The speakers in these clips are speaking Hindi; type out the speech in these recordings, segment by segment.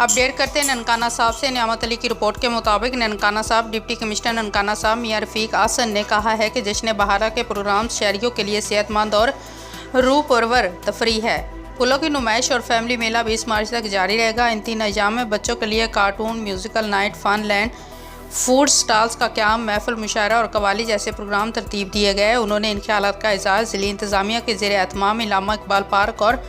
अपडेट करते हैं ननकाना साहब से। नियामत अली की रिपोर्ट के मुताबिक ननकाना साहब डिप्टी कमिश्नर ननकाना साहब मियां रफीक आसन ने कहा है कि जश्न बहारा के प्रोग्राम शहरियों के लिए सेहतमंद और रूपरवर तफरी है। फूलों की नुमाइश और फैमिली मेला 20 मार्च तक जारी रहेगा। इन 3 अय्याम में बच्चों के लिए cartoon, musical night, fun land, food stalls का क़याम, महफिल, मुशायरा और कवाली जैसे प्रोग्राम तरतीब दिए गए। उन्होंने इन ख्यालात का इज़हार ज़िली इंतज़ामिया के ज़ेर एहतमाम इलामा इकबाल पार्क और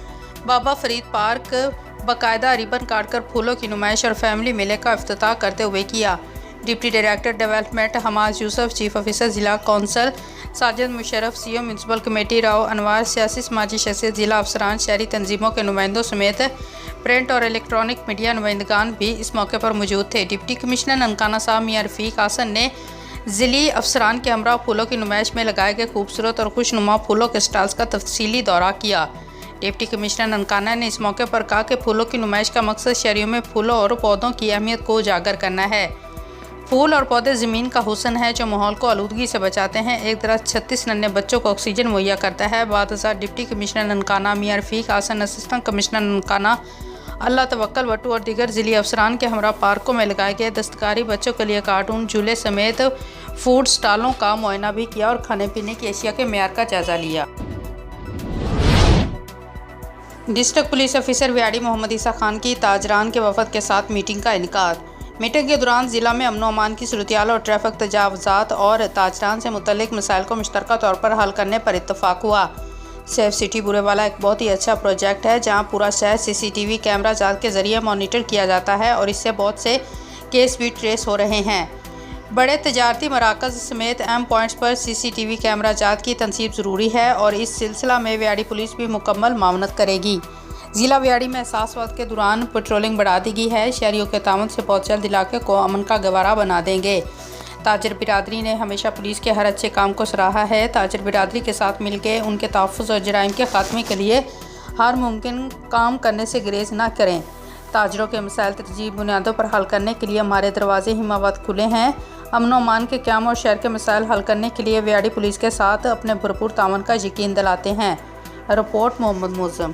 बाबा फरीद पार्क बाकायदा रिबन काटकर फूलों की नुमाइश और फैमिली मेले का इफ्तिताह करते हुए किया। Deputy director development Hamaz Yusuf, chief officer ज़िला council Sajid Musharraf, CO municipal committee Rao Anwar, सियासी समाजी शख्सियत, ज़िला अफसरान, शहरी तंजीमों के नुमाइंदों समेत प्रिंट और इलेक्ट्रॉनिक मीडिया नुमाइंदगान भी इस मौके पर मौजूद थे। डिप्टी कमिश्नर ननकाना साहब मियां रफीक आसन ने ज़िली अफसरान के हमरा फूलों की नुमाइश में लगाए गए खूबसूरत और खुशनुमा फूलों के स्टॉल्स का तफसीली दौरा किया। डिप्टी कमिश्नर ननकाना ने इस मौके पर कहा कि फूलों की नुमाइश का मकसद शहरियों में फूलों और पौधों की अहमियत को उजागर करना है। फूल और पौधे ज़मीन का हुस्न है जो माहौल को आलूदगी से बचाते हैं। एक दरख्त 36 नन्हे बच्चों को ऑक्सीजन मुहैया करता है। बाद डिप्टी कमिश्नर ननकाना मियां रफीक आसन, असिस्टेंट कमिश्नर ननकाना अल्लाह तवक्कल वट्टू और दीगर ज़िली अफसरान के हमरा पार्कों में लगाए गए दस्तकारी, बच्चों के लिए कार्टून, झूले समेत फूड स्टॉलों का मुआयना भी किया और खाने पीने की अशिया के मेयार का जायज़ा लिया। डिस्ट्रिक्ट पुलिस ऑफिसर व्याड़ी मोहम्मद ईसा खान की ताजरान के वफद के साथ मीटिंग का इनेकाद। मीटिंग के दौरान ज़िला में अमन अमान की सूरत-ए-हाल और ट्रैफिक तजावुज़ात और ताजरान से मुतल्लिक मसाइल को मुश्तरका तौर पर हल करने पर इत्तफाक हुआ। सेफ सिटी बुरेवाला एक बहुत ही अच्छा प्रोजेक्ट है जहां पूरा शहर CCTV कैमरा जात के ज़रिए मॉनिटर किया जाता है और इससे बहुत से केस भी ट्रेस हो रहे हैं। बड़े तजारती मराकज़ समेत अहम पॉइंट्स पर CCTV कैमरा जात की तनसीब ज़रूरी है और इस सिलसिला में व्याड़ी पुलिस भी मुकम्मल मावनत करेगी। ज़िला व्याड़ी में एहसास वक्त के दौरान पेट्रोलिंग बढ़ा दी गई है। शहरियों के ताउन से बहुत जल्द इलाके को अमन का गवारा बना देंगे। ताजर बिरादरी ने हमेशा पुलिस के हर अच्छे काम को सराहा है। ताजर बिरादरी के साथ मिलकर उनके तहफ़्फ़ुज़ और जराइम के ख़ात्मे के लिए हर मुमकिन काम करने से गुरेज न करें। ताजरों के मसाइल तरजीह बुनियादों पर हल करने के लिए हमारे दरवाजे हिमावत खुले हैं। अमन व अमान के क़याम और शहर के मसाइल हल करने के लिए व्याड़ी पुलिस के साथ अपने भरपूर ताउन का यकीन दिलाते हैं। रिपोर्ट मोहम्मद मुअज़्ज़म।